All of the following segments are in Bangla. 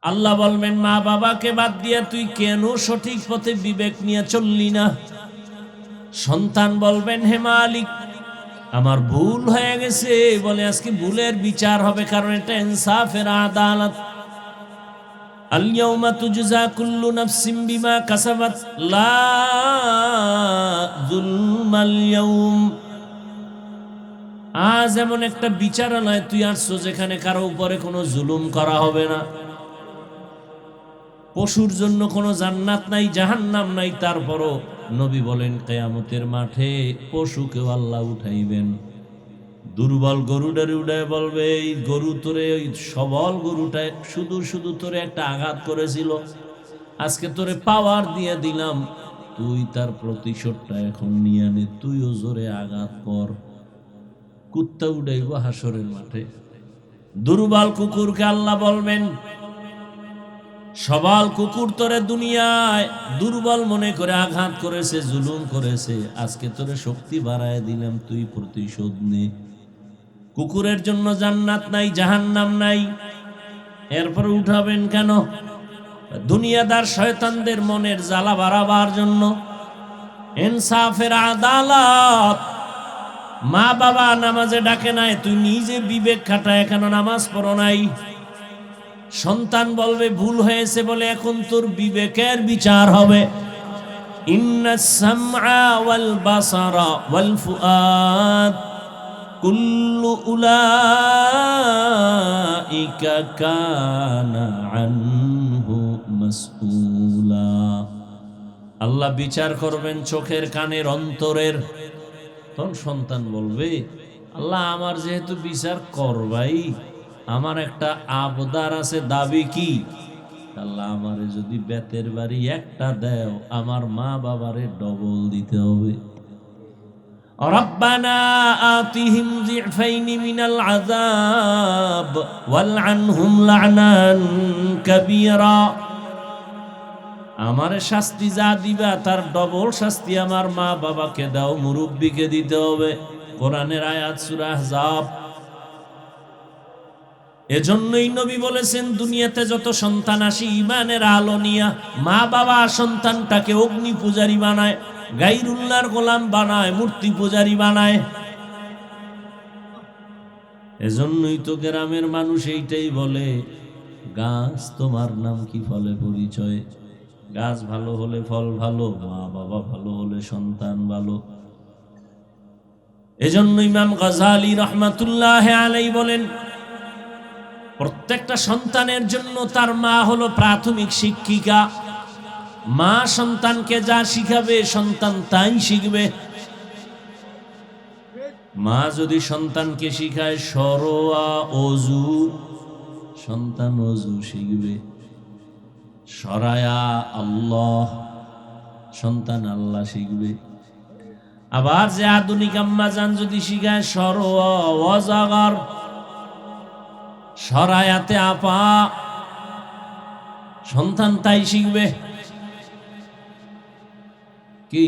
আল্লাহ বলবেন, মা বাবাকে বাদ দিয়ে তুই কেন সঠিক পথে বিবেক নিয়ে চললি না? সন্তান বলবেন, হে মালিক, আমার ভুল হয়ে গেছে। বলে, আজকে ভুলের বিচার হবে, কারণ এটা ইনসাফের আদালত। আল-ইয়াউমা তুজজা কুল্লু নাফসিন বিমা কাসাবাত লা যুলমাল ইয়াউম। আজ এমন একটা বিচারালয় তুই আসছো যেখানে কারো উপরে কোনো জুলুম করা হবে না। পশুর জন্য কোনো জান্নাত নাই, জাহান্নাম নাই। তারপরও নবী বলেন, কিয়ামতের মাঠে পশুকেও আল্লাহ উঠাইবেন। দুর্বল গরুটারে উঠায় বলবে, এই গরু তোরে, ওই সবল গরুটায় শুধু শুধু তোরে একটা আঘাত করেছিল, আজকে তোরে পাওয়ার দিয়ে দিলাম, তুই তার প্রতিশোধটা এখন নিয়ে নে, তুইও জোরে আঘাত কর। কুত্তা উঠাইব হাসরের মাঠে। দুর্বল কুকুরকে আল্লাহ বলবেন, সবল কুকুর তোরে দুনিয়ায় দুর্বল মনে করে আঘাত করেছে, জুলুম করেছে, আজকে তোরে শক্তি বাড়ায় দিলাম, তুই প্রতিশোধ নে। কুকুরের জন্য জান্নাত নাই, জাহান্নাম নাই, এরপর উঠাবেন কেন? দুনিয়াদার শয়তানদের মনের জ্বালা বাড়াবার জন্য। ইনসাফের আদালত। মা বাবা নামাজে ডাকে নাই, তুই নিজে বিবেক খাটায় কেন নামাজ পড়ো নাই? সন্তান বলবে, ভুল হয়েছে বলে এখন তোর বিবেকের বিচার হবে। ইন্নাস সামআ ওয়াল বাসারা ওয়াল ফুআদ কুল্লু উলাইকা কানা আনহু মাসউলা। আল্লাহ বিচার করবেন চোখের, কানের, অন্তরের। তখন সন্তান বলবে, আল্লাহ আমার যেহেতু বিচার করবাই, আমার একটা আবদার আছে, দাবি কি? আল্লাহ আমারে যদি বেতের বাড়ি একটা দেও, আমার মা বাবারে ডবল দিতে হবে। রব্বানা আতিহিম যিফাইনি মিনাল আযাব ওয়ালআনহুম লা'নান কাবীরা। আমারে শাস্তি যা দিবা তার ডবল শাস্তি আমার মা বাবাকে দাও, মুরব্বিকে দিতে হবে। কোরআনের আয়াত, সূরা আহজাব। এজন্যই নবী বলেছেন, দুনিয়াতে যত সন্তান আসে ঈমানের আলো নিয়া, মা বাবা সন্তানটাকে অগ্নি পূজারী বানায়, গায়রুল্লাহর গোলাম বানায়, মূর্তি পূজারী বানায়। এজন্যই তো গ্রামের মানুষ এইটাই বলে, গাছ তোমার নাম কি, ফলে পরিচয়। গাছ ভালো হলে ফল ভালো, মা বাবা ভালো হলে সন্তান ভালো। এজন্য ইমাম গাযালী রাহমাতুল্লাহি আলাইহি বলেন, প্রত্যেকটা সন্তানের জন্য তার মা হলো প্রাথমিক শিক্ষিকা। মা সন্তানকে যা শিখাবে সন্তান তাই শিখবে। মা যদি সন্তানকে শিখায় সরোয়া অজু, সন্তান অজু শিখবে। সরায়া আল্লাহ, সন্তান আল্লাহ শিখবে। আবার যে আধুনিক আম্মা জান যদি শিখায় সরোয়া ওয়াজাগার, সরায়াতে আপা, সন্তান তাই শিখবে। কি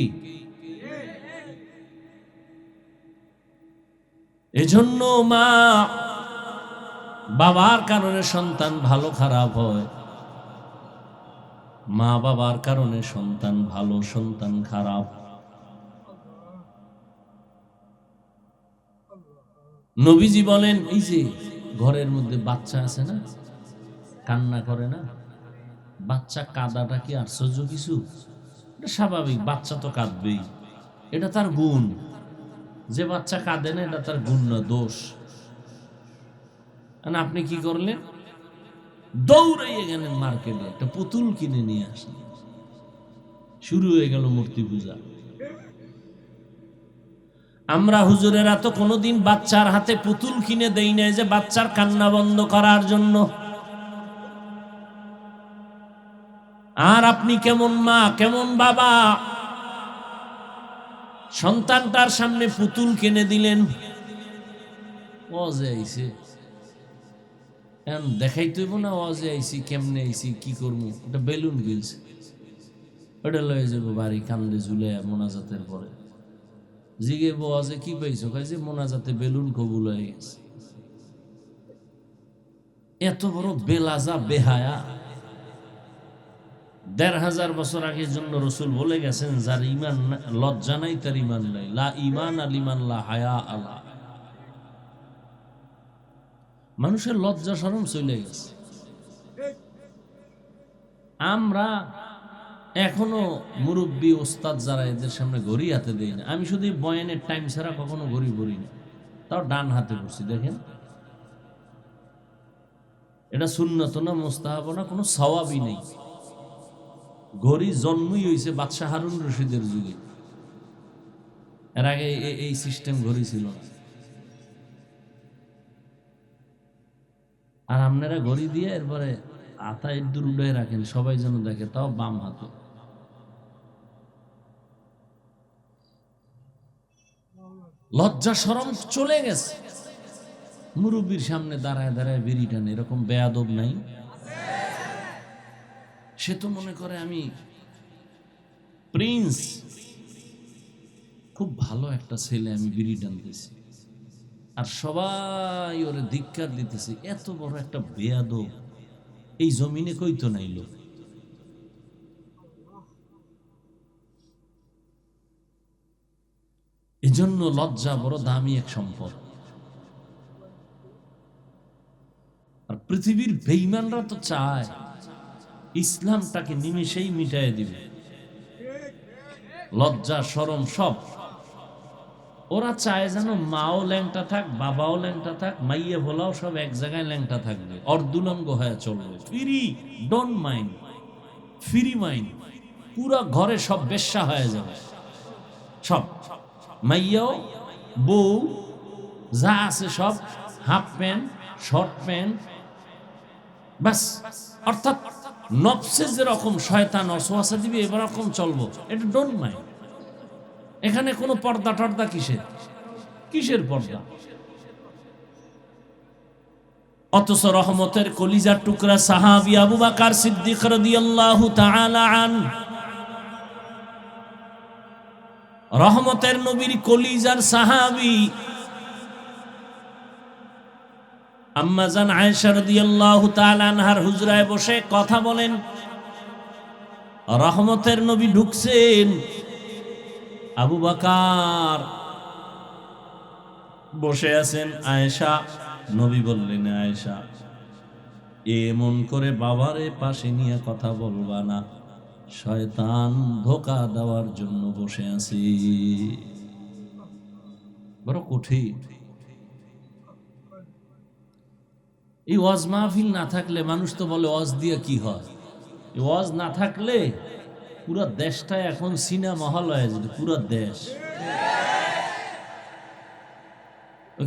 এজন্য মা বাবার কারণে সন্তান ভালো খারাপ হয়, মা বাবার কারণে সন্তান ভালো, সন্তান খারাপ। নবীজি বলেন, এই যে ঘরের মধ্যে বাচ্চা আছে না, কান্না করে না, বাচ্চা কাঁদাটা কি আশ্চর্য কিছু? এটা স্বাভাবিক, বাচ্চা তো কাঁদবেই, এটা তার গুণ। যে বাচ্চা কাঁদে না এটা তার গুণ না, দোষ। আপনি কি করলেন? দৌড়াইয়ে গেলেন মার্কেটে, একটা পুতুল কিনে নিয়ে আসলেন, শুরু হয়ে গেল মূর্তি পূজা। আমরা হুজুরেরা তো কোনোদিন বাচ্চার হাতে পুতুল কিনে দেই নাই যে বাচ্চার কান্না বন্ধ করার জন্য। আর আপনি কেমন মা, কেমন বাবা, সন্তানটার সামনে পুতুল কিনে দিলেন। ওয়াজে আইছে, দেখাইতে হইব না ওয়াজে আইছি, কেমনে আইছি, কি করবো। ওটা বেলুন গিলছে, ওটা লয়ে যাবো বাড়ি, কান্দে ঝুলে মোনাজাতের পরে। জিগে ওয়াজে কি পাইছো? যে মোনাজাতে বেলুন কবুল হয়ে গেছে। এত বড় বেলাজা, বেহায়া। ১,৫০০ বছর আগের জন্য রসুল বলে গেছেন, যার ইমান লজ্জা নাই তার ইমান নাই। লা ইমান আলিমান লা হায়া আলা। মানুষের লজ্জা শরম চলে গেছে। আমরা এখনো মুরব্বী ওস্তাদ যারা, এদের সামনে ঘড়ি হাতে দেই না। আমি শুধু বয়ানের টাইম ছাড়া কখনো ঘড়ি পড়ি না, তাও ডান হাতে পড়ছি। দেখেন, এটা সুন্নত না, মুস্তাহাব না, কোনো সওয়াবই নেই। ঘড়ি জন্মই হয়েছে বাদশাহ হারুন রশিদের যুগে। এর আগে এই সিস্টেম ঘড়ি ছিল না। আর আপনারা ঘড়ি দিয়ে এরপরে আতা ইদ্দুর উড়ে রাখেন, সবাই যেন দেখে, তাও বাম হাতে। লজ্জা শরম চলে গেছে। মুরব্বীর সামনে দাঁড়ায় দাঁড়ায় বিড়ি টানে, এরকম বেয়াদব নাই? সে তো মনে করে আমি প্রিন্স, খুব ভালো একটা ছেলে, আমি বিড়ি টানতেছি, আর সবাই ওরে ধিক্কার দিতেছে। এত বড় একটা বেয়াদব এই জমিনে কইতো নাই লোক। এজন্য লজ্জা বড় দামি এক সম্পদ। আর পৃথিবীর বেঈমানরা তো চায় ইসলামটাকে নিমেষেই মিটায় দিবে। লজ্জা শরম সব ওরা চায় যেন মাও ল্যাংটা থাক, বাবাও ল্যাংটা থাক, মাইয়া ভোলাও সব এক জায়গায় ল্যাংটা থাকবে, অর্ধুলঙ্গ হয়ে চলবে। Free, don't mind, free mind. পুরা ঘরে সব বেশ্যা হয়ে যাবে, সব মাইয়াও বউ যা আছে সব হাফ প্যান্ট, শর্ট প্যান্ট, বাস। অর্থাৎ নফসে যেরকম শয়তান অসওয়াসা দিবে এরকম চলবো, এটা ডোন্ট মাইন্ড। এখানে কোনো পর্দা টর্দা কিসের পর্দা? অথচ রহমতের কলিজার টুকরা সাহাবী আবু বকর সিদ্দিক রাদিয়াল্লাহু তাআলা আনহু, রহমতের নবীর কলিজার সাহাবী আম্মা জান আয়েশা রাদিয়াল্লাহু তাআলা আনহার হুজরায় বসে কথা বলেন। রহমতের নবী ঢুকছেন, আবু বকর বসে আছেন। আয়েশা, নবী বললেন, আয়েশা এমন করে বাবারে পাশে নিয়ে কথা বলবা না, শয়তান ধোঁকা দেওয়ার জন্য বসে আছে। বড় কঠিন। এই ওয়াজ মাহফিল না থাকলে, মানুষ তো বলে ওয়াজ দিয়ে কি হয়, এই ওয়াজ না থাকলে পুরো দেশটা এখন সিনেমা হল হয়ে যেত, পুরো দেশ।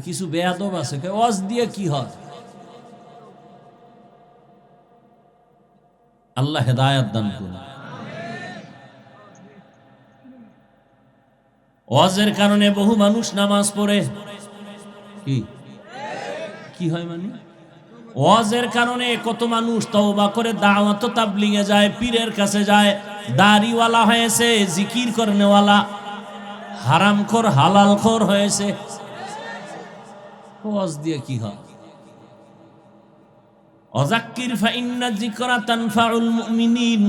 কিছু বেয়াদব আছে, ওয়াজ দিয়ে কি হয়? আল্লাহ হেদায়েত দান করুন। ওয়াজের কারণে বহু মানুষ নামাজ পড়ে, কি হয় মানে ওয়াজের কারণে কত মানুষ তওবা করে দাওয়াত তাবলীগে যায়, পীরের কাছে যায়, দাড়িওয়ালা হয়েছে, জিকির করনেওয়ালা, হারামখোর হালালখোর হয়েছে। ওয়াজ দিয়ে কি হয়? ওয়াযাক্কির ফাইন্না যিকরা তানফাউল মুমিনিন,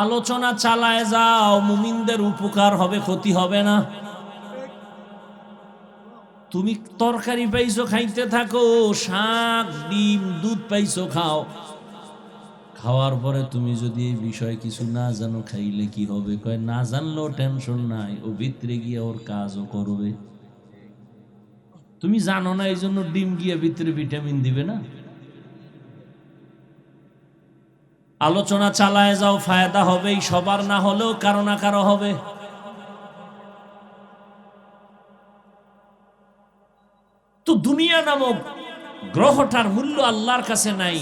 আলোচনা চালায় যাও, মুমিনদের উপকার হবে, ক্ষতি হবে না। তুমি তরকারি পাইছো, খাইতে থাকো, শাক ডিম দুধ পাইছো, খাও। খাওয়ার পরে তুমি যদি এই বিষয়ে কিছু না জানো, খাইলে কি হবে? কয় না জানলেও টেনশন নাই, ও ভিতরে গিয়ে ওর কাজও করবে। তুমি জানো না, এই জন্য ডিম গিয়ে ভিতরে ভিটামিন দিবে না। আলোচনা চালায় যাও, ফায়দা হবেই, সবার না হলেও কারো না কারো হবে। তো দুনিয়া নামক গ্রহটার মূল্য আল্লাহর কাছে নাই।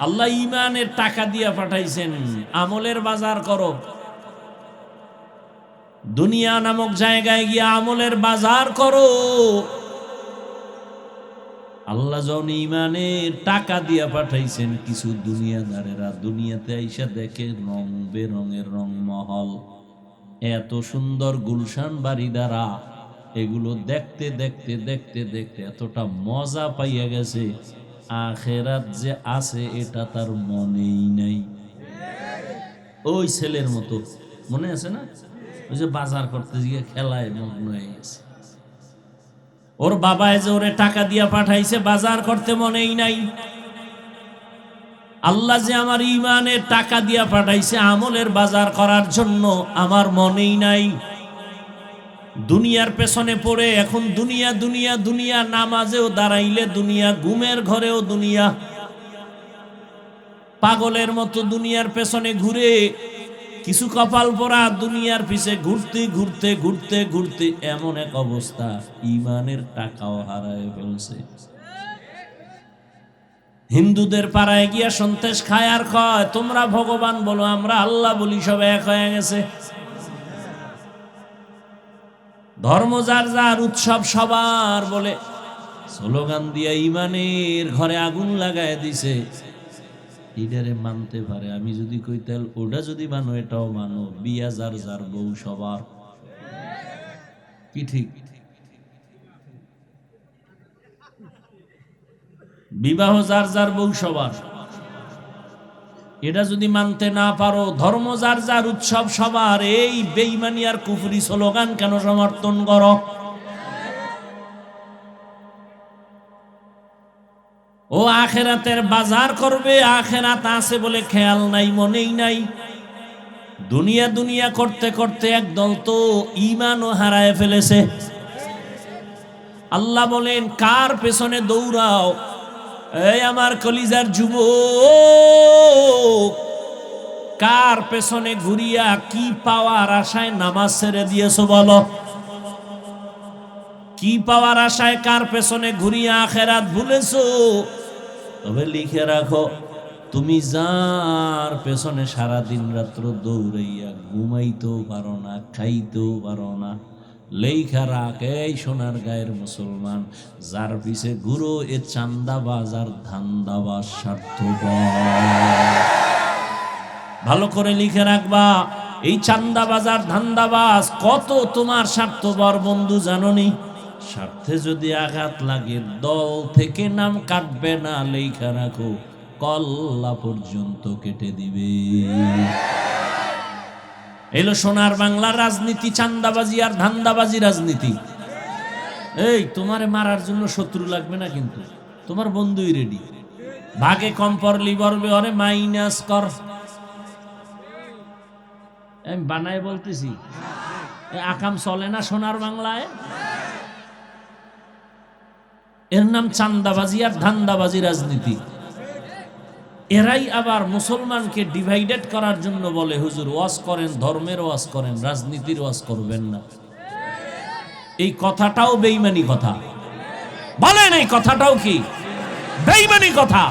আল্লাহ ইমানের টাকা দিয়ে পাঠাইছেন, আমলের বাজার করো। দুনিয়া নামক জায়গায় গিয়ে আমলের বাজার করো। আল্লাহ যখন ইমানের টাকা দিয়ে পাঠাইছেন, কিছু দুনিয়াদারেরা দুনিয়াতে আইসা দেখে রং বেরঙের রংমহল, এত সুন্দর গুলশান বাড়ি দ্বারা, এগুলো দেখতে দেখতে দেখতে দেখতে এতটা মজা পাইয়া গেছে, আখেরাত যে আছে এটা তার মনেই নাই। ওই ছেলের মতো, মনে আছে না? ওই যে বাজার করতে গিয়ে খেলায় মগ্ন হয়ে গেছে। ওর বাবায় যে ওরে টাকা দিয়া পাঠাইছে বাজার করতে, মনেই নাই। আল্লাহ যে আমার ইমানের টাকা দিয়া পাঠাইছে আমলের বাজার করার জন্য, আমার মনেই নাই। দুনিয়ার পেছনে পড়ে এখন দুনিয়া দুনিয়া দুনিয়া, নামাজেও দাঁড়াইলে দুনিয়া, ঘুমের ঘরেও দুনিয়া, পাগলের মতো দুনিয়ার পেছনে ঘুরে, কিছু কপাল পরা দুনিয়ার পিছে ঘুরতে ঘুরতে ঘুরতে ঘুরতে এমন এক অবস্থা, ইমানের টাকাও হারায় ফেলছে। হিন্দুদের পাড়ায় গিয়া সন্তেষ খায় আর কয় তোমরা ভগবান বলো, আমরা আল্লাহ বলি, সব এক হয়ে গেছে। ধর্ম যার যার, উৎসব সবার বলে, স্লোগান দিয়া ইমানের ঘরে আগুন লাগায় দিছে। এটারে মানতে পারে, আমি যদি কই তাহলে ওটা যদি মানো এটাও মানো, বিয়া যার যার, বউ সবার, কি ঠিক? বিবাহ যার যার, বউ সবার, এটা যদি মানতে না পারো, ধর্ম যার যার, উৎসব সবার, এই বেঈমানি আর কুফরি স্লোগান কেন সমর্থন করো? ও আখেরাতের বাজার করবে, আখেরাত আছে বলে খেয়াল নাই, মনেই নাই। দুনিয়া দুনিয়া করতে করতে একদল তো ঈমানও হারায় ফেলেছে। আল্লাহ বলেন কার পেছনে দৌড়াও? এই আমার কলিজার যুবক, কার পেছনে ঘুরিয়া কি পাওয়ার আশায় নামাজ ছেড়ে দিয়েছো বলো? কি পাওয়ার আশায় কার পেছনে ঘুরিয়া আখেরাত ভুলেছো? তবে লিখে রাখো, তুমি যার পেছনে সারা দিন রাত্র দৌড়াইয়া ঘুমাইতেও পারো না, খাইতেও পারো না, লেখা রাখ, এই সোনার গায়ের মুসলমান, যার পিছে ঘুরো এ চান্দাবাজ আর ধান্দাবাজ, স্বার্থপর। ভালো করে লিখে রাখবা, এই চান্দাবাজ আর ধান্দাবাজ কত তোমার স্বার্থপর বন্ধু জানোনি? স্বার্থে যদি আঘাত লাগে দল থেকে নাম কাটবে না, লেখা রাখো, কল্লা পর্যন্ত কেটে দিবে। এলো সোনার বাংলার রাজনীতি, চান্দাবাজি আর ধান্দাবাজি রাজনীতি। এই তোমারে মারার জন্য শত্রু লাগবে না, কিন্তু তোমার বন্ধুই রেডি। ভাগে কম পড়লি বলবে অরে মাইনাস কর। আমি বানায় বলতেছি, আকাম চলে না সোনার বাংলায়। এর নাম চান্দাবাজি আর ধান্দাবাজি রাজনীতি। এরাই আবার মুসলমানকে ডিভাইডেড করার জন্য বলে হুজুর ওয়াজ করেন, ধর্মের ওয়াজ করেন, রাজনীতির ওয়াজ করবেন না। এই কথাটাও বেঈমানি কথা। বলেন এই কথাটাও কি বেঈমানি কথা?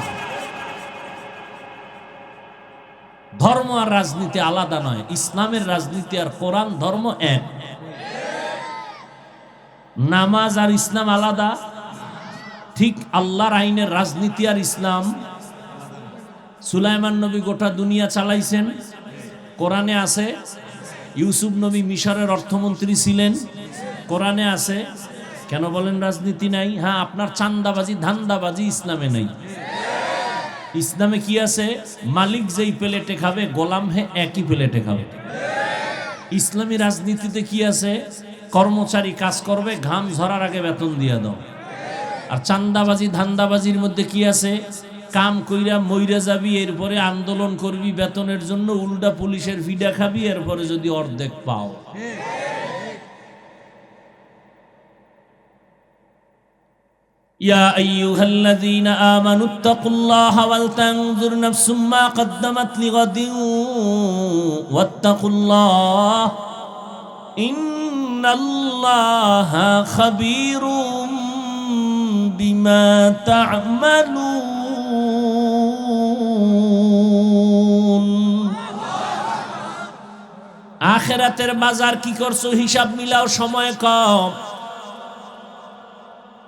ধর্ম আর রাজনীতি আলাদা নয়, ইসলামের রাজনীতি আর কোরআন ধর্ম এক। নামাজ আর ইসলাম আলাদা, ঠিক আল্লাহর আইনের রাজনীতি আর ইসলাম। সুলাইমান নবী গোটা দুনিয়া চালাইছেন, কোরআনে আছে। ইউসুফ নবী মিশরের অর্থমন্ত্রী ছিলেন, কোরআনে আছে। কেন বলেন রাজনীতি নাই? হ্যাঁ, আপনার চান্দাবাজি ধান্দাবাজি ইসলামে নাই। ইসলামে কি আছে? মালিক যেই প্লেটে খাবে গোলাম হে একই প্লেটে খাবে। ইসলামী রাজনীতিতে কি আছে? কর্মচারী কাজ করবে, ঘাম ঝরার আগে বেতন দিয়ে দাও। আর চান্দাবাজি ধান্দাবাজির মধ্যে কি আছে? কাম কইরা মইরা যাবি, এরপরে আন্দোলন করবি বেতনের জন্য, উল্টা পুলিশের ফিডা খাবি, এরপরে যদি অর্ধেক পাও। ইয়া আইয়ুহাল্লাযীনা আমানুত্তাকুল্লাহা ওয়াল তানজুর নাফসুম মা কদ্দামাত লিগাদিন ওয়াত্তাকুল্লাহ ইন্নাল্লাহা খাবীরুম বিমা তা'মালুন। আখিরাতের বাজার কি করছো হিসাব মিলাও, সময় কম।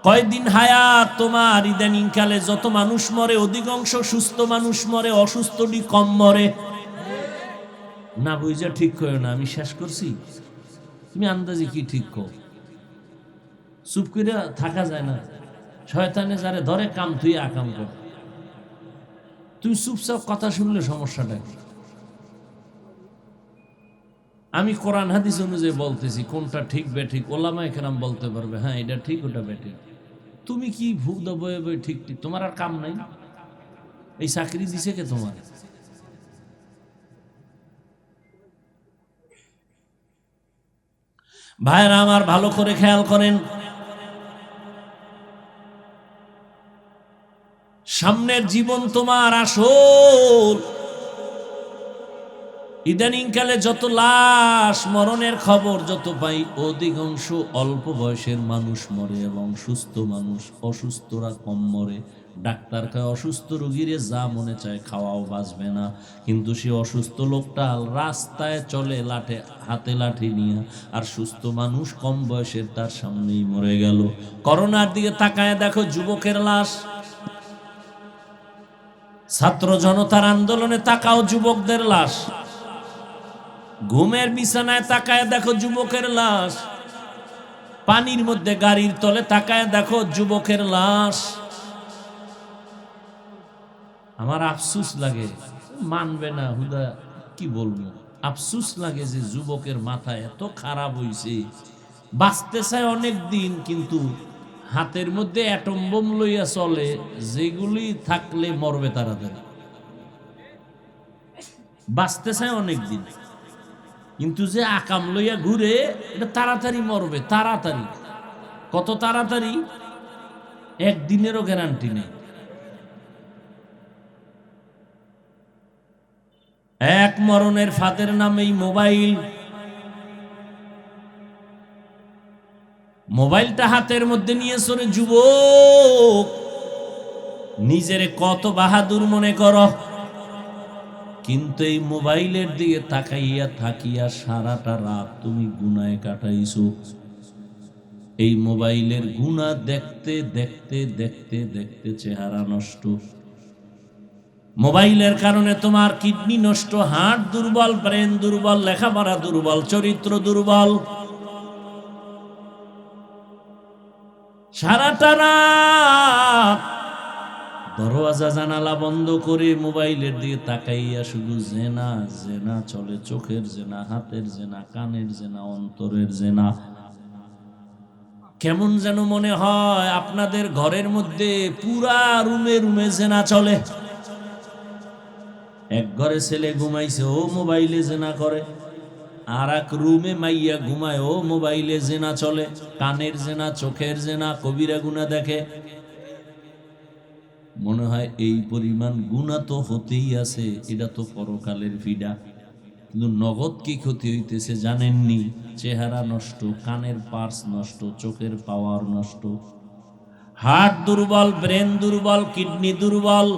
কয়দিন হায়াত তোমার? ইদানিং কালে যত মানুষ মরে অধিকাংশ সুস্থ মানুষ মরে, অসুস্থটি কম মরে। না বুঝা ঠিক করো না, আমি শেষ করছি, তুমি আন্দাজে কি ঠিক কর। চুপ করে থাকা যায় না, শয়তানে যারে ধরে কাম তুই আকাম কর। তুমি চুপচাপ কথা শুনলে সমস্যাটা কি? আমি কোরআন হাদিস অনুযায়ী বলতেছি, কোনটা ঠিক বেঠিক ওলামায়ে কেরাম বলতে পারবে, হ্যাঁ এটা ঠিক ওটা বেঠিক। তুমি কি ভুগদা বয়ে বয়ে ঠিক ঠিক, তোমার আর কাম নাই? এই চাকরি দিছে কে তোমার? ভাইরা আমার, ভালো করে খেয়াল করেন, সামনের জীবন তোমার আসল। ইদানিংকালে যত লাশ মরণের খবর যত পাই, অধিকাংশ অল্প বয়সের মানুষ মরে এবং সুস্থ মানুষ, অসুস্থরা কম মরে। ডাক্তার কয় অসুস্থ রোগীরে যা মনে চায় খাওয়াও বাঁচবে না, কিন্তু সে অসুস্থ লোকটা রাস্তায় চলে লাঠে হাতে লাঠি নিয়ে, আর সুস্থ মানুষ কম বয়সের তার সামনেই মরে গেল। করোনার দিকে তাকায় দেখো যুবকের লাশ, ছাত্র জনতার আন্দোলনে তাকাও যুবকদের লাশ, ঘুমের বিছানায় তাকায় দেখো যুবকের লাশ, পানির মধ্যে গাড়ির তলে তাকায় দেখো যুবকের লাশ। আমার আফসুস লাগে, মানবে না হুদা, কি বলবো, আফসুস লাগে যে যুবকের মাথা এত খারাপ হইছে। বাঁচতে চায় অনেক দিন, কিন্তু হাতের মধ্যে অ্যাটম বোম লইয়া চলে, যেগুলি থাকলে মরবে তাড়াতাড়ি। বাঁচতে চায় অনেক দিন, কিন্তু যে আকাম লইয়া ঘুরে, এটা তাড়াতাড়ি মরবে, তাড়াতাড়ি। কত তাড়াতাড়ি? একদিনেরও গ্যারান্টি নেই। এক মরণের ফাঁদের নামেই মোবাইল। মোবাইলটা হাতের মধ্যে নিয়ে চলে যুবক, নিজেরে কত বাহাদুর মনে করো, কিন্তু এই মোবাইলের দিকে তাকাইয়া থাকিয়া সারাটা রাত তুমি গুনায় কাটাইছো। এই মোবাইলের গুনাহ দেখতে দেখতে দেখতে দেখতে চেহারা নষ্ট। মোবাইলের কারণে তোমার কিডনি নষ্ট, হার্ট দুর্বল, ব্রেন দুর্বল, লেখাপড়া দুর্বল, চরিত্র দুর্বল। সারাটা রাত দরওয়াজা জানালা বন্ধ করে মোবাইলের দিকে তাকাইয়া শুধু জেনা জেনা চলে, চোখের জেনা, হাতের জেনা, কানের জেনা, অন্তরের জেনা। কেমন যেন মনে হয় আপনাদের ঘরের মধ্যে পুরা রুমে রুমে জেনা চলে। এক ঘরে ছেলে ঘুমাইছে, ও মোবাইলে জেনা করে, আর এক রুমে মাইয়া ঘুমায়, ও মোবাইলে জেনা চলে। কানের জেনা, চোখের জেনা, কবিরা গুনাহ দেখে। মনে হয় এই পরিমাণ গুনাহ তো হতেই আছে, এটা তো পরকালের ফিডা। কিন্তু নগদ কি ক্ষতি হইতেছে জানেননি? চেহারা নষ্ট, কানের পার্স নষ্ট, চোখের পাওয়ার নষ্ট, হার্ট দুর্বল, ব্রেন দুর্বল, কিডনি দুর্বল।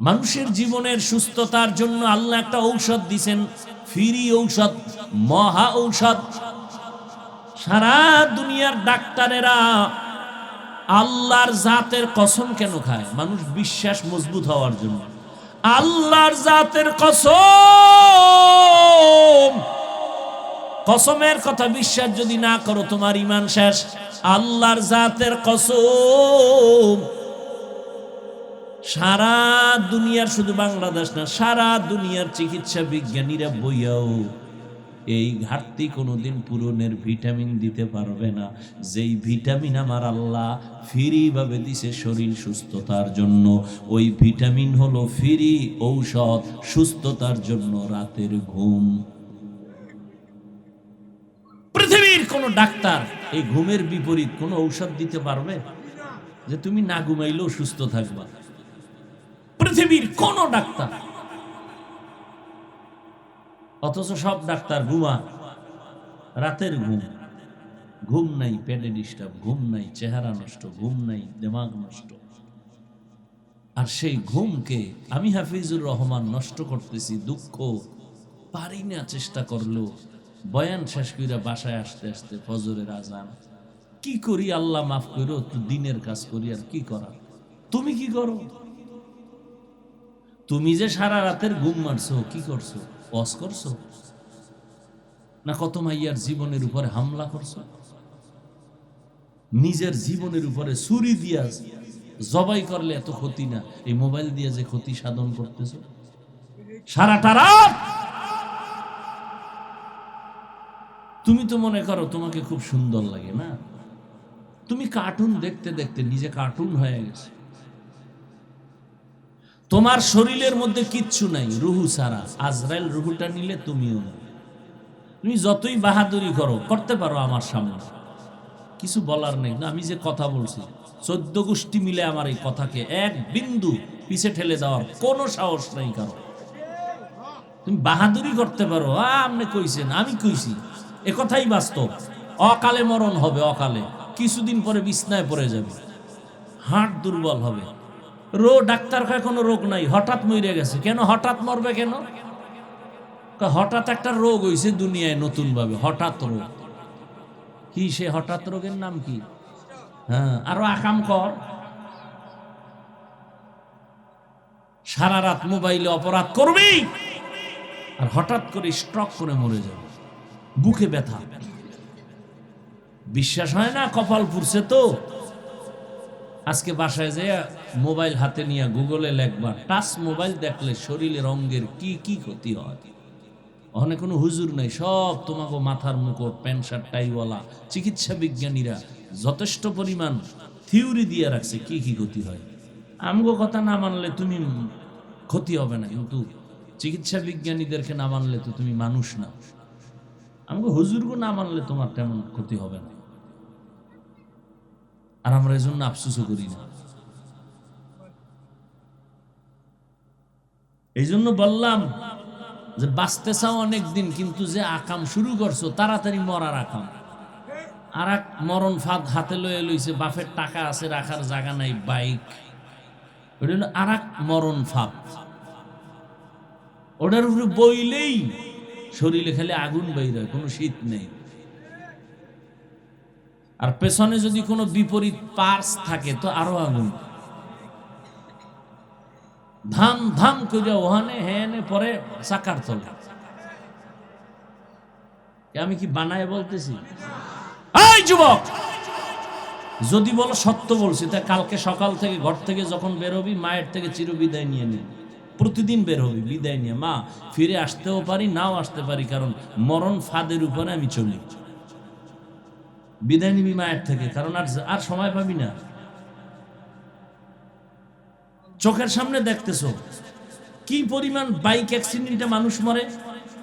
মানুষের জীবনের সুস্থতার জন্য আল্লাহ একটা ঔষধ দিছেন, ফ্রি ঔষধ, মহা ঔষধ। সারা দুনিয়ার ডাক্তারেরা আল্লাহর জাতের কসম কেন খায়? মানুষ বিশ্বাস মজবুত হওয়ার জন্য। আল্লাহর জাতের কসম, কসমের কথা বিশ্বাস যদি না করো তোমার ঈমান শেষ। আল্লাহর জাতের কসম, সারা দুনিয়ার, শুধু বাংলাদেশ না, সারা দুনিয়ার চিকিৎসা বিজ্ঞানীরা বইয়াও এই ঘাটতি কোনোদিন পূরণের ভিটামিন দিতে পারবে না, যেই ভিটামিন আমার আল্লাহ ফ্রি ভাবে দিছে শরীর সুস্থতার জন্য। ওই ভিটামিন হলো ফ্রি ঔষধ সুস্থতার জন্য, রাতের ঘুম। পৃথিবীর কোন ডাক্তার এই ঘুমের বিপরীত কোন ঔষধ দিতে পারবে যে তুমি না ঘুমাইলেও সুস্থ থাকবা? পৃথিবীর কোন ডাক্তার। অথচ সব ডাক্তার ঘুমা, রাতের ঘুম, ঘুম নাই পেটে ডিস্টার্ব, ঘুম নাই চেহারা নষ্ট, ঘুম নাই দিমাগ নষ্ট। আর সেই ঘুমকে আমি হাফিজুর রহমান নষ্ট করতেছি, দুঃখ পারি না, চেষ্টা করলো। বয়ান শেষ কইরা বাসায় আসতে আসতে ফজরের আজান। কি করি আল্লাহ মাফ করো, তো দিনের কাজ করি, আর কি করা। তুমি কি করো? তুমি যে সারা রাতের ঘুম মারছো, কি করছো? ওয়াজ করছো না কত মাইয়ার জীবনের উপরে হামলা করছো? নিজের জীবনের উপরে ছুরি দিয়া জবাই করলে এত ক্ষতি না, এই মোবাইল দিয়ে যে ক্ষতি সাধন করতেছো। সারাটা রাত তুমি তো মনে করো তোমাকে খুব সুন্দর লাগে না, তুমি কার্টুন দেখতে দেখতে নিজে কার্টুন হয়ে গেছে। তোমার শরীরের মধ্যে কিচ্ছু নাই, রুহু ছাড়া। আজরাইল রুহুটা নিলে তুমিও না। তুমি যতই বাহাদুরি করো, করতে পারো আমার সামনে, কিছু বলার নেই। আমি যে কথা বলছি 14 গোষ্ঠী মিলে আমার এই কথাকে এক বিন্দু পিছে ঠেলে দেওয়ার কোনো সাহস নাই কারো। তুমি বাহাদুরি করতে পারো, আপনি কইছেন, আমি কইছি, এ কথাই বাস্তব। অকালে মরণ হবে, অকালে কিছুদিন পরে বিছনায় পড়ে যাবে, হার্ট দুর্বল হবে। ডাক্তার কয় কোনো রোগ নাই, হঠাৎ মরে গেছে। কেন হঠাৎ মরবে কেন? হঠাৎ একটা রোগ হইছে দুনিয়ায় নতুন ভাবে, হঠাৎ রোগ। কি সে হঠাৎ রোগের নাম কি? হ্যাঁ, আরো আকাম কর। সারা রাত মোবাইলে অপরাধ করবি আর হঠাৎ করে স্ট্রোক করে মরে যাবে, বুকে ব্যথা। বিশ্বাস হয় না? কপাল পুড়ছে তো। আজকে বাসায় যে মোবাইল হাতে নিয়ে গুগলে লেখবা, টাচ মোবাইল দেখলে শরীরের অঙ্গের কি কি ক্ষতি হয়। ওখানে কোনো হুজুর নাই, সব তোমাকে মাথার মুকুট, প্যান্ট শার্ট টাইওয়ালা চিকিৎসা বিজ্ঞানীরা যথেষ্ট পরিমাণ থিওরি দিয়ে রাখছে কি কি ক্ষতি হয়। আমগো কথা না মানলে তুমি ক্ষতি হবে না, কিন্তু চিকিৎসা বিজ্ঞানীদেরকে না মানলে তো তুমি মানুষ না। আমগো হুজুরগো না মানলে তোমার তেমন ক্ষতি হবে না। আর আমরা এজন্য আফসোসও করি না। এই জন্য বললাম যে বাঁচতে চাও অনেকদিন, কিন্তু যে আকাম শুরু করছো তাড়াতাড়ি মরার আকাম। আর এক মরণ ফাঁদ হাতে লয়ে লইছে, বাপের টাকা আছে রাখার জায়গা নাই, বাইক। ওটা হলো আর এক মরণ ফাঁদ। ওটার উপরে বইলেই শরীরে খালি আগুন বাইরে, কোনো শীত নেই। আর পেছনে যদি কোনো বিপরীত পার্স থাকে তো আরো আগুন। ধাম ধাম করে ওখানে হেনে পরে চাকার তলে। আমি কি বানায় বলতেছি? এই যুবক, যদি বলো সত্য বলছি, তা কালকে সকাল থেকে ঘর থেকে যখন বেরোবি, মায়ের থেকে চিরবিদায় নিয়ে নিবি। প্রতিদিন বের হবি বিদায় নিয়ে। মা, ফিরে আসতেও পারি, নাও আসতে পারি, কারণ মরণ ফাঁদের উপরে আমি চলি। বিদায় নিবি মায়ের থেকে, কারণ আর সময় পাবি না। চোখের সামনে দেখতেছো কি পরিমাণ বাইক অ্যাক্সিডেন্টে মানুষ মরে।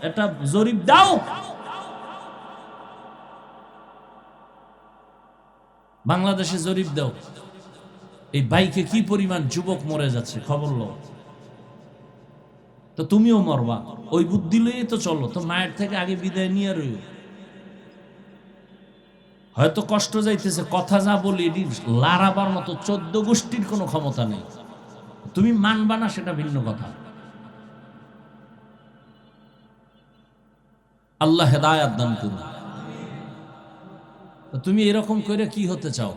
একটা জরিপ দাও, বাংলাদেশে জরিপ দাও, এই বাইকে কি পরিমাণ যুবক মরে যাচ্ছে, খবর লও। তো তুমিও মরবা, ওই বুদ্ধি লইয়ে তো চলো। তো মায়ের থেকে আগে বিদায় নিয়ে রইও। হয়তো কষ্ট যাইতেছে, কথা যা বলি এটি লারাবার মতো 14 গোষ্ঠীর কোনো ক্ষমতা নেই। তুমি মানবা না সেটা ভিন্ন কথা। আল্লাহ হেদায়াত দান করুন। তুমি এরকম করে কি হতে চাও?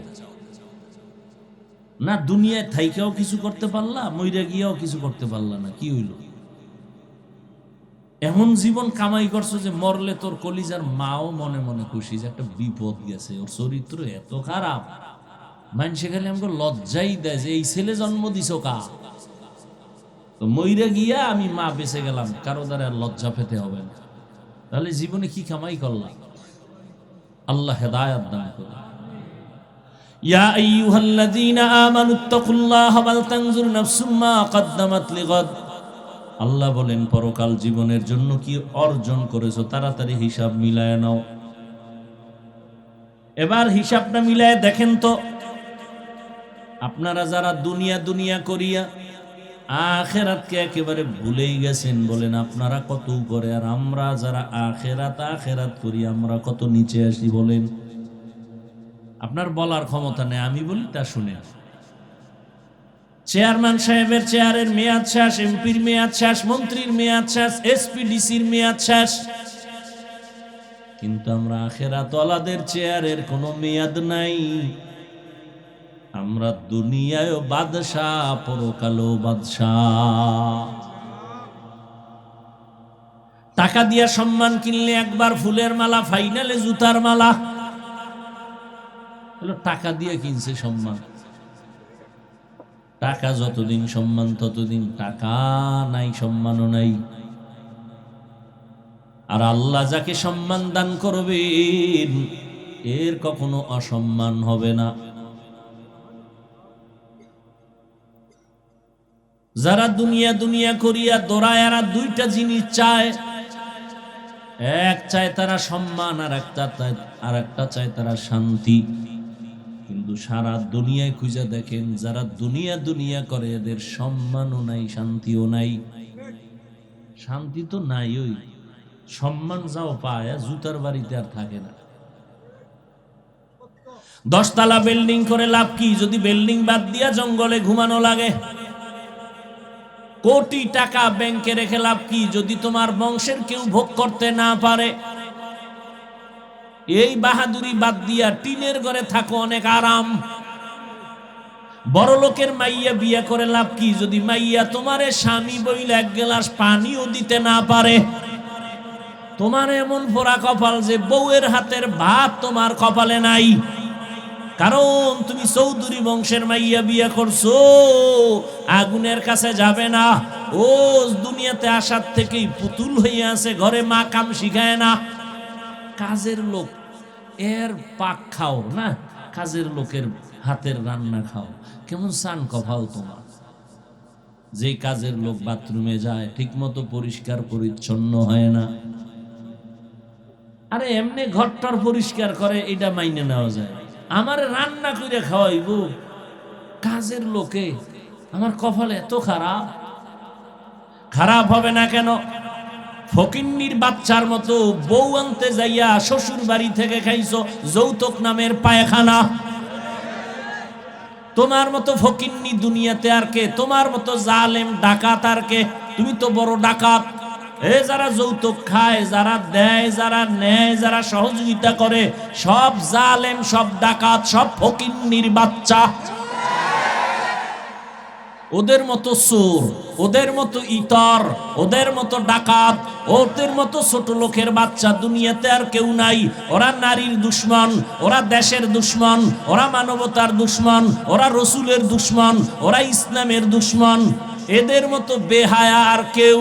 না দুনিয়ায় থাইকেও কিছু করতে পারলা, মইরা গিয়েও কিছু করতে পারলা না, কি হইল? এমন জীবন কামাই করছো যে মরলে তোর কলিজার মাও মনে মনে খুশি যে একটা বিপদ গেছে, ওর চরিত্র এত খারাপ। মানুষে খালি আমাকে লজ্জাই দেয় যে এই ছেলে জন্ম দিছো কা। তো মইরা গিয়া আমি মা বেঁচে গেলাম, কারো দ্বারা লজ্জা পেতে হবে না। তাহলে জীবনে কি কামাই করলাম? আল্লাহ হেদায়াত দান করুন। ইয়া আইয়ুহাল্লাযীনা আমানুত্তাকুল্লাহা ওয়াল তানজুর নাফসুম মা কদ্দামাত লিগাদ। আল্লাহ বলেন পরকাল জীবনের জন্য কি অর্জন করেছো তাড়াতাড়ি হিসাব মিলায় নাও। এবার হিসাবটা মিলায় দেখেন তো, আপনারা যারা দুনিয়া দুনিয়া করিয়া আখিরাতকে একেবারে ভুলেই গেছেন, বলেন আপনারা কত উপরে, আর আমরা যারা আখিরাত আখিরাত করি আমরা কত নিচে আসি বলেন। আপনার বলার ক্ষমতা নেই, আমি বলি তা শুনে। চেয়ারম্যান সাহেবের চেয়ারের মেয়াদ শেষ, এমপির মেয়াদ শেষ, মন্ত্রীর মেয়াদ শেষ, এসপি ডিসির মেয়াদ শেষ, কিন্তু আমরা আখিরাতওয়ালাদের চেয়ারের কোনো মেয়াদ নাই। আমরা দুনিয়ায় বাদশাহ, পরকালও বাদশাহ। টাকা দিয়া সম্মান কিনলে একবার ফুলের মালা, ফাইনালে জুতার মালা। টাকা দিয়ে কিনছে সম্মান, টাকা যতদিন সম্মান ততদিন, টাকা নাই সম্মানও নাই। আর আল্লাহ যাকে সম্মান দান করবেন এর কখনো অসম্মান হবে না। যারা দুনিয়া দুনিয়া করিয়া দৌড়ায় এরা দুইটা জিনিস চায়, এক চায় তারা সম্মান, আর একটা চায় তারা শান্তি। কিন্তু সারা দুনিয়ায় খুঁজে দেখেন যারা দুনিয়া দুনিয়া করে এদের সম্মানও নাই, শান্তিও নাই। শান্তি তো নাই, ওই সম্মান যাও পায় জুতার বাড়িতে আর থাকে না। 10 তলা বিল্ডিং করে লাভ কি যদি বিল্ডিং বাদ দিয়া জঙ্গলে ঘুমানো লাগে? কোটি টাকা ব্যাংকে রেখে লাভ কি যদি তোমার বংশের কেউ ভোগ করতে না পারে? এই বাহাদুরি বাদ দিয়া টিনের ঘরে থাকো, অনেক আরাম। বড় লোকের মাইয়া বিয়া করে লাভ কি যদি মাইয়া তোমারে স্বামী বইলে 1 গ্লাস পানিও দিতে না পারে? তোমার এমন পোড়া কপাল যে বউয়ের হাতের ভাত তোমার কপালে নাই, কারণ তুমি চৌধুরী বংশের মাইয়া বিয়া করছো। আগুনের কাছে যাবে না, ও দুনিয়াতে আসার থেকেই পুতুল হইয়া আছে, ঘরে মা কাম শিখায় না। কাজের লোক এর পাক খাও না, কাজের লোকের হাতের রান্না খাও, কেমন সান কপাল তোমার। যে কাজের লোক বাথরুমে যায় ঠিক মতো পরিষ্কার পরিচ্ছন্ন হয় না, আরে এমনি ঘরটার পরিষ্কার করে, এটা মাইনে নেওয়া যায়। আমার রান্না করে খাওয়াইব কাজের লোকে, আমার কপাল এত খারাপ। খারাপ হবে না কেন? ফকিন্নির বাচ্চার মতো বউ আনতে যাইয়া শ্বশুর বাড়ি থেকে খাইছো যৌতুক নামের পায়খানা। তোমার মতো ফকিন্নি দুনিয়াতে আর কে? তোমার মতো জালেম ডাকাত আর কে? তুমি তো বড় ডাকাত। এ যারা যৌতুক খায়, যারা দেয়, যারা নেয়, যারা সহযোগিতা করে, সব জালেম, সব ডাকাত, সব ফকিন্নির বাচ্চা। ওদের মতো চোর, ওদের মতো ইতর, ওদের মতো ডাকাত, ওদের মতো ছোট লোকের বাচ্চা দুনিয়াতে আর কেউ নাই। ওরা নারীর দুশ্মন, ওরা দেশের দুশ্মন, ওরা মানবতার দুশ্মন, ওরা রসুলের দুশ্মন, ওরা ইসলামের দুশ্মন। এদের মতো বেহায়া আর কেউ।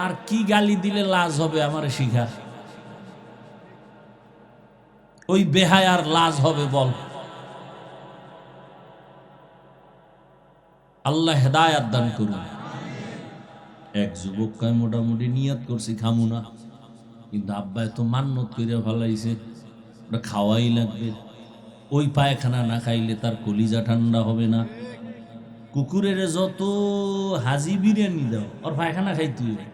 আর কি গালি দিলে লাজ হবে আমার শিখা? ওই বেহায়ার লাজ হবে বল? আল্লাহ হেদায়াত দান করুন। এক যুবক কয় মোটামুটি নিয়ত করছি খামু না, কিন্তু আব্বা এত মান্নত কইরা ফেলাইছে, ওটা খাওয়াই লাগবে। ওই পায়খানা না খাইলে তার কলিজা ঠান্ডা হবে না। কুকুরের যত হাজি বিরিয়ানি দাও, ওর পায়খানা খাইতে হবে,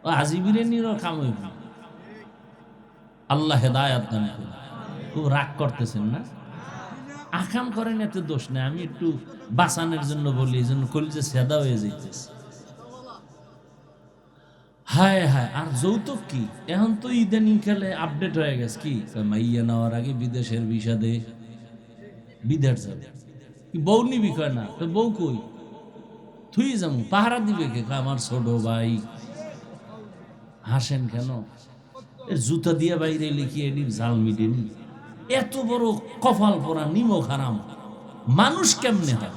ও হাজি বিরিয়ানির খাম হইব। আল্লাহ হেদায়াত দান করুন। খুব রাগ করতেছেন না? আকাম করেন, এত দোষ নেই, আমি একটু বাঁচানোর জন্য বলি, এই জন্য কলিজা সেদা হয়ে যাইতেছে। হায় হায়। আর যৌতুক কি? এখন তো ইদানিং কালে আপডেট হয়ে গেছে, কি মাইয়া নেওয়ার আগে বিদেশের ভিসা দে, বিদেশ যাবে। বউ নিবি? কয় না। তো বউ কই? থুই যাবো, পাহারা দিবে কে? আমার ছোট ভাই। হাসেন কেন? জুতা দিয়ে বাইরে লিখিয়ে এটি জাল মিটেনি। এত বড় কপাল পরা নিমক হারাম মানুষ কেমনে হয়?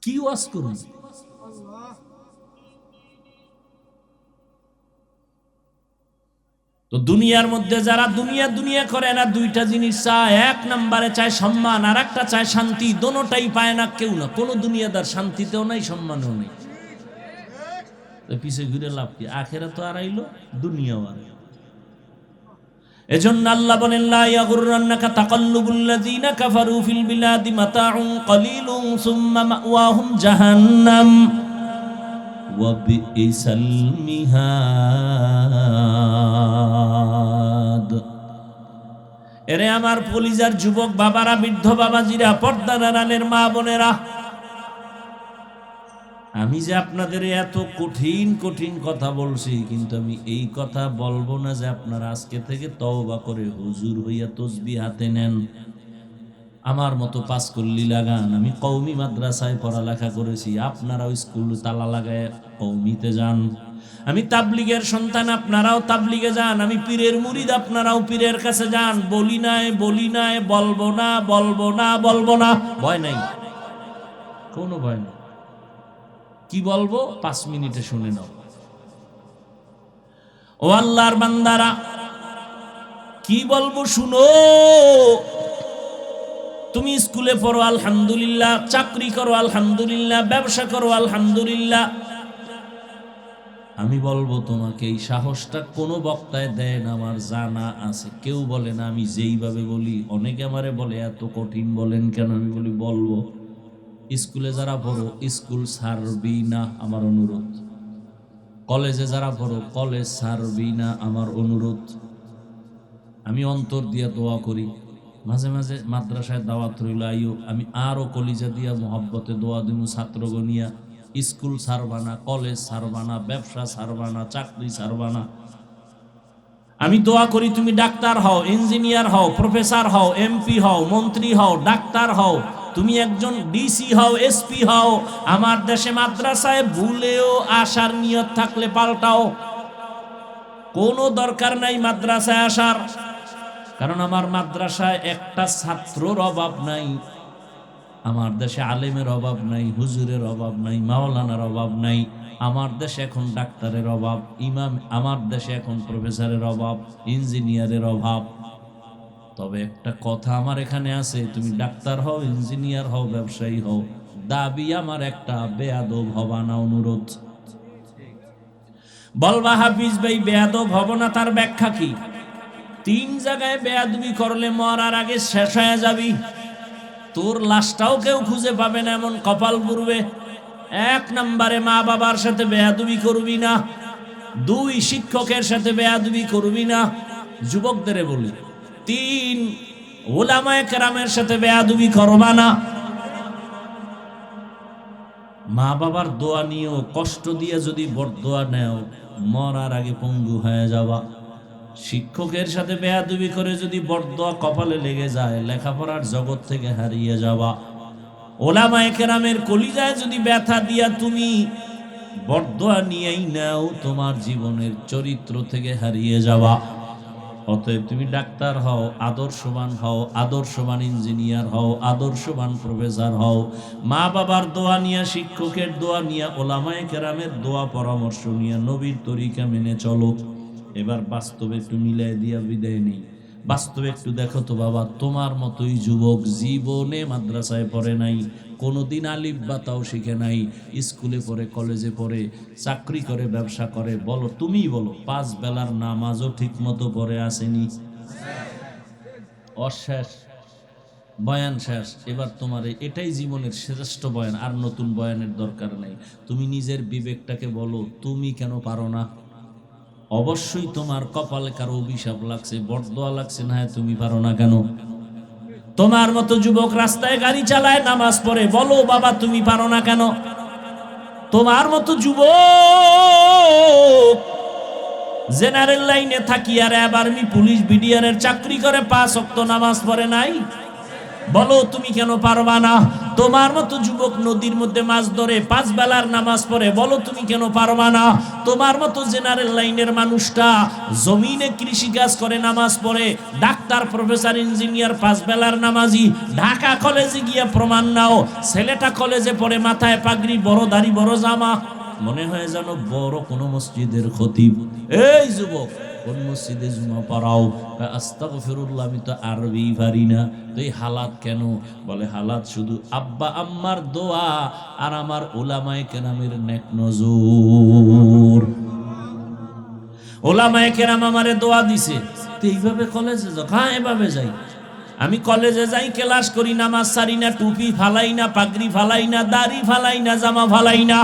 কি ওয়াজ করুন? তো দুনিয়ার মধ্যে যারা দুনিয়া দুনিয়া করে না, দুইটা জিনিস চায়। 1 নম্বরে চায় সম্মান, আর একটা চায় শান্তি। দোনোটাই পায় না কেউ না। কোনো দুনিয়াদার শান্তিতেও নাই, সম্মানেও নেই। পিছে ঘুরে লাভ কি? আখেরা তো আড়াইলো, দুনিয়াও আড়াইলো। এজন্য আল্লাহ বলেন, লা ইয়াগুররান্নাকা তাকাল্লুবুল্লাযীনা কাফারু ফিল বিলাদি মাতাউন কলিলুন সুম্মা মাওয়াহুম জাহান্নাম ওয়া বিইসাল মিহাদ। এরে আমার কলিজার যুবক বাবারা, বৃদ্ধ বাবাজিরা, পর্দার আড়ালের মা বোনেরা, আমি যে আপনাদের এত কঠিন কঠিন কথা বলছি, কিন্তু আমি এই কথা বলবো না যে আপনারা আজকে থেকে তওবা করে হুজুর হইয়া তসবিহ হাতে নেন, আমার মতো 5 কল্লি লাগান। আমি কওমি মাদ্রাসায় পড়ালেখা করেছি, আপনারাও স্কুল তালা লাগায় কওমিতে যান। আমি তাবলিগের সন্তান, আপনারাও তাবলিগে যান। আমি পীরের মুরিদ, আপনারাও পীরের কাছে যান। বলি নাই, বলবো না, বলবো না, ভয় নাই, কোনো ভয় নেই। কি বলবো 5 মিনিটে শুনে নাও। ও আল্লাহর বান্দারা, কি বলবো শুনো। তুমি স্কুলে পড়ো আলহামদুলিল্লাহ, চাকরি করো আলহামদুলিল্লাহ, ব্যবসা করো আলহামদুলিল্লাহ। আমি বলবো তোমাকে, এই সাহসটা কোনো বক্তায় দেয় না, আমার জানা আছে। কেউ বলে না আমি যেইভাবে বলি। অনেকে আমারে বলে এত কঠিন বলেন কেন? আমি বলি বলবো। স্কুলে যারা পড়ো স্কুল ছাড়বি না, আমার অনুরোধ। কলেজে যারা পড়ো কলেজ ছাড়বি না, আমার অনুরোধ। আমি অন্তর দিয়া দোয়া করি, মাঝে মাঝে মাদ্রাসায় দাওয়াত রইল আইও, আমি আরও কলিজা দিয়া মোহাব্বতে দোয়া দিব ছাত্রগণিয়া, স্কুল ছাড়বানা, কলেজ ছাড়বানা, ব্যবসা ছাড়বানা, চাকরি ছাড়বানা। আমি দোয়া করি তুমি ডাক্তার হও, ইঞ্জিনিয়ার হও, প্রফেসর হও, এমপি হও, মন্ত্রী হও, ডাক্তার হও, তুমি একজন ডিসি হও, এসপি হও। আমার দেশে মাদ্রাসায় ভুলেও আসার নিয়ত থাকলে পাল্টাও। কোনো দরকার নাই মাদ্রাসায় আসার, কারণ আমার মাদ্রাসায় একটা ছাত্রর অভাব নাই। আমার দেশে আলেমের অভাব নাই, হুজুরের অভাব নাই, মাওলানার অভাব নাই। আমার দেশে এখন ডাক্তারের অভাব, ইমাম, আমার দেশে এখন প্রফেসরের অভাব, ইঞ্জিনিয়ারের অভাব। তবে একটা কথা আমার এখানে আছে, তুমি ডাক্তার হও, ইঞ্জিনিয়ার হও, ব্যবসায়ী হও, দাবি আমার একটা, বেয়াদব হবা না, অনুরোধ। বলবা হাফিজ ভাই বেয়াদব হব না, তার ব্যাখ্যা কি? 3 জায়গায় বেয়াদবি করলে মরার আগে শেষ হয়ে যাবি। তোর লাশটাও কেউ খুঁজে পাবে না, এমন কপাল পুড়বে। 1 নম্বরে মা বাবার সাথে বেয়াদবি করবি না। 2 শিক্ষকের সাথে বেয়াদবি করবি না, যুবকদের বলি। 3 উলামায়ে কেরামের সাথে বেয়াদবি করবা না। মা বাবার দোয়া নিয়েও কষ্ট দিয়ে যদি বরদোয়া নেও, মরার আগে পঙ্গু হয়ে যাবা। শিক্ষকের সাথে বেয়াদবি করে যদি বরদোয়া কপালে লেগে যায়, লেখাপড়ার জগৎ থেকে হারিয়ে যাবা। ওলামায়ে কেরামের কলিজায় যদি ব্যথা দিয়া তুমি বরদোয়া নিয়েই নাও, তোমার জীবনের চরিত্র থেকে হারিয়ে যাবা। অতএব তুমি ডাক্তার হও, আদর্শবান হও, আদর্শবান ইঞ্জিনিয়ার হও, আদর্শবান প্রফেসর হও। মা বাবার দোয়া নিয়া, শিক্ষকের দোয়া নিয়া, ওলামায়ে কেরামের দোয়া পরামর্শ নিয়া নবীর তরিকা মেনে চলো। এবার বাস্তবে একটু মিলাই দিয়া বিদায় নেই। বাস্তবে একটু দেখো তো বাবা, তোমার মতোই যুবক জীবনে মাদ্রাসায় পড়ে নাই, কোনোদিন আলিফ বা তাও শিখে নাই, স্কুলে পড়ে, কলেজে পড়ে, চাকরি করে, ব্যবসা করে। বলো, তুমিই বলো, 5 বেলার নামাজও ঠিক মতো পড়ে আসেনি। অশেষ বয়ান শেষ। এবার তোমার এটাই জীবনের শ্রেষ্ঠ বয়ান, আর নতুন বয়ানের দরকার নেই। তুমি নিজের বিবেকটাকে বলো, তুমি কেন পারো না? অবশ্যই তোমার কপালে কারো অভিশাপ লাগছে, বরদোয়া লাগছে, না তুমি পারো না কেন? তোমার মতো যুবক রাস্তায় গাড়ি চালায়, নামাজ পড়ে, বলো বাবা তুমি পারো না কেন? তোমার মতো যুবক জেনারেল লাইনে থাকি আর আর্মি, পুলিশ, বিডিআরের চাকরি করে, 5 ওয়াক্ত নামাজ পড়ে নাই, বলো তুমি কেন পারবা না? তোমার মতো যুবক নদীর মধ্যে মাছ ধরে, 5 বেলার নামাজ পড়ে, বলো তুমি কেন পারবা না? তোমার মতো জেনারেল লাইনের মানুষটা জমিনে কৃষি কাজ করে, নামাজ পড়ে, ডাক্তার, প্রফেসর, ইঞ্জিনিয়ার, 5 বেলার নামাজি। ঢাকা কলেজে গিয়ে প্রমাণ নাও, ছেলেটা কলেজে পড়ে, মাথায় পাগড়ি, বড় দাড়ি, বড় জামা, মনে হয় যেন বড় কোনো মসজিদের খতিব। এই যুবক, কোন মসজিদে জুমা পড়াও? আস্তাগফিরুল্লাহ, আমি তো আরবি পারি না। তো এই হালাত কেন? বলে হালাত শুধু আব্বা আম্মার দোয়া আর আমার উলামায়ে কেরামের নেক নজর। উলামায়ে কেরাম আমারে দোয়া দিছে, তো এইভাবে কলেজে যাও। হ্যাঁ, এভাবে যাই। আমি কলেজে যাই, ক্লাস করি, নামাজ ছাড়ি না, টুপি ফালাই না, পাগড়ি ফালাই না, দাড়ি ফালাই না, জামা ফালাই না।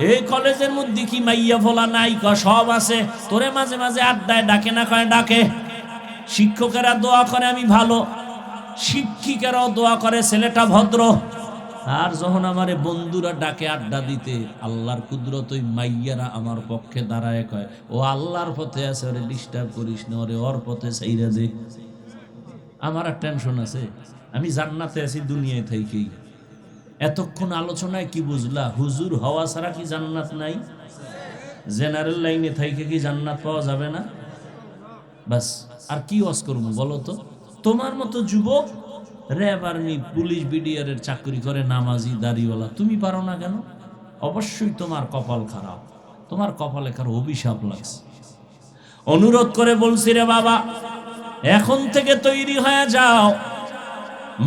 এই কলেজের মধ্যে কি মাইয়া ফোলা নাই? সব আছে। তোরে মাঝে মাঝে আড্ডায় ডাকে না? কয় ডাকে। শিক্ষকেরা দোয়া করে আমি ভালো, শিক্ষিকারাও দোয়া করে ছেলেটা ভদ্র। আর যখন আমারে বন্ধুরা ডাকে আড্ডা দিতে, আল্লাহর কুদরত ওই মাইয়ারা আমার পক্ষে দাঁড়ায়, কয় ও আল্লাহর পথে আছে, ওরে ডিস্টার্ব করিস না, ওরে ওর পথে ছাইরা দে। আমার আর টেনশন আছে, আমি জান্নাতে আছি দুনিয়ায় থেকেই। এতক্ষণ আলোচনায় কি বুঝলা? হুজুর হওয়া ছাড়া কি জান্নাত নাই? জেনারেল লাইনে থাইকে কি জান্নাত পাওয়া যাবে না? বাস, আর কি ওয়াজ করবো বলো তো? তোমার মতো যুবক র্যাব, আর্মি, পুলিশ, বিডিআর এর চাকরি করে, নামাজি, দাড়িওয়ালা, তুমি পারো না কেন? অবশ্যই তোমার কপাল খারাপ, তোমার কপালে কারো অভিশাপ লাগছে। অনুরোধ করে বলছি রে বাবা, এখন থেকে তৈরি হয়ে যাও,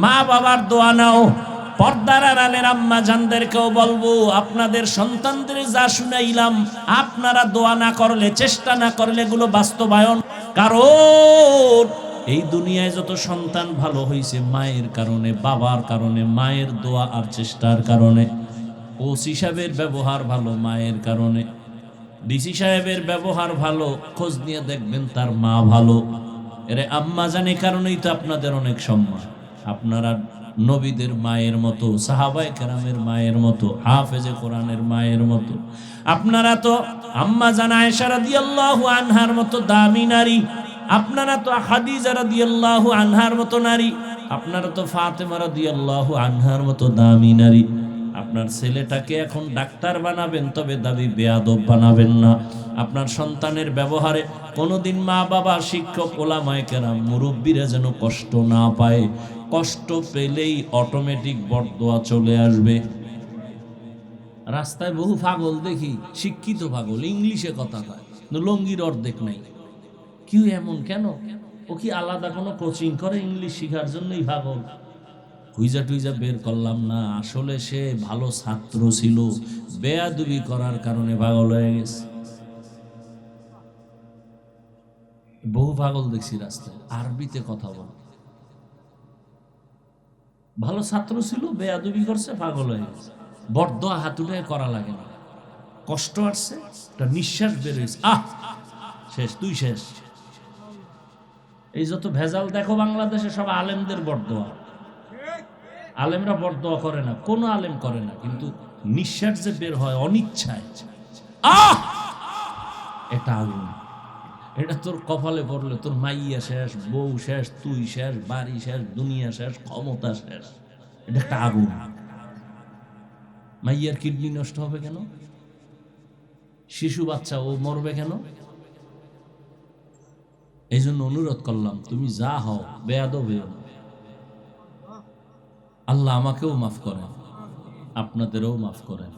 মা বাবার দোয়া নাও। পর্দার আড়ালের আম্মা জানদেরকেও বলবো, আপনাদের সন্তানদের যা শুনাইলাম, আপনারা দোয়া না করলে, চেষ্টা না করলে এগুলো বাস্তবায়ন। কারণ এই দুনিয়ায় যত সন্তান ভালো হয়েছে মায়ের কারণে, বাবার কারণে, মায়ের দোয়া আর চেষ্টার কারণে। ওসি সাহেবের ব্যবহার ভালো মায়ের কারণে, ডিসি সাহেবের ব্যবহার ভালো, খোঁজ নিয়ে দেখবেন তার মা ভালো। এরে আম্মা জানে কারণেই তো আপনাদের অনেক সম্মান। আপনারা নবীদের মায়ের মতো, সাহাবায়ে কেরামের মায়ের মতো, হাফেজে কোরআনের মায়ের মতো। আপনারা তো আম্মা জান আয়েশা রাদিয়াল্লাহু আনহার মতো দামি নারী, আপনারা তো খাদিজা রাদিয়াল্লাহু আনহার মতো নারী, আপনারা তো ফাতেমা রাদিয়াল্লাহু আনহার মতো দামি নারী। আপনার ছেলেটাকে এখন ডাক্তার বানাবেন, তবে দাবি বেয়াদব বানাবেন না। আপনার সন্তানের ব্যবহারে কোনোদিন মা বাবা, শিক্ষক, ওলামায়ে কেরাম, মুরব্বীরা যেন কষ্ট না পায়। কষ্ট পেলেই অটোমেটিক বরদোয়া চলে আসবে। রাস্তায় বহু পাগল দেখি, শিক্ষিত পাগল, ইংলিশে কথা কয়, লঙ্গির অর্ধেক নাই। কি এমন কেন? ও কি আলাদা কোনো কোচিং করে ইংলিশ শেখার জন্যই পাগল? হুইজা টুইজা বের করলাম না, আসলে সে ভালো ছাত্র ছিল, বেয়াদবি করার কারণে পাগল হয়ে গেছে। বহু পাগল দেখছি রাস্তায়, আরবিতে কথা বল। ভালো ছাত্র ছিল, বেয়াদবি করছে, পাগল হয়ে গেছে। বরদোয়া হাতুড়ে করা লাগে না, কষ্ট আসছে, একটা নিঃশ্বাস বের হয়েছে, আহ শেষ, তুই শেষ। এই যত ভেজাল দেখো বাংলাদেশে, সব আলেমদের বরদোয়া। আলেমরা বরদোয়া করে না, কোনো আলেম করে না, কিন্তু নিঃশ্বাস যে বের হয় অনিচ্ছায়, আহ এটা আগুন। এটা তোর কপালে পড়লে তোর মাইয়া শেষ, বউ শেষ, তুই শেষ, বাড়ি শেষ, দুনিয়া শেষ, ক্ষমতা শেষ। এটা একটা আগুন। মাইয়ার কিডনি নষ্ট হবে কেন? শিশু বাচ্চা ও মরবে কেন? এই জন্য অনুরোধ করলাম, তুমি যা হও বেয়াদব হও। আল্লাহ আমাকেও মাফ করেন, আপনাদেরও মাফ করেন।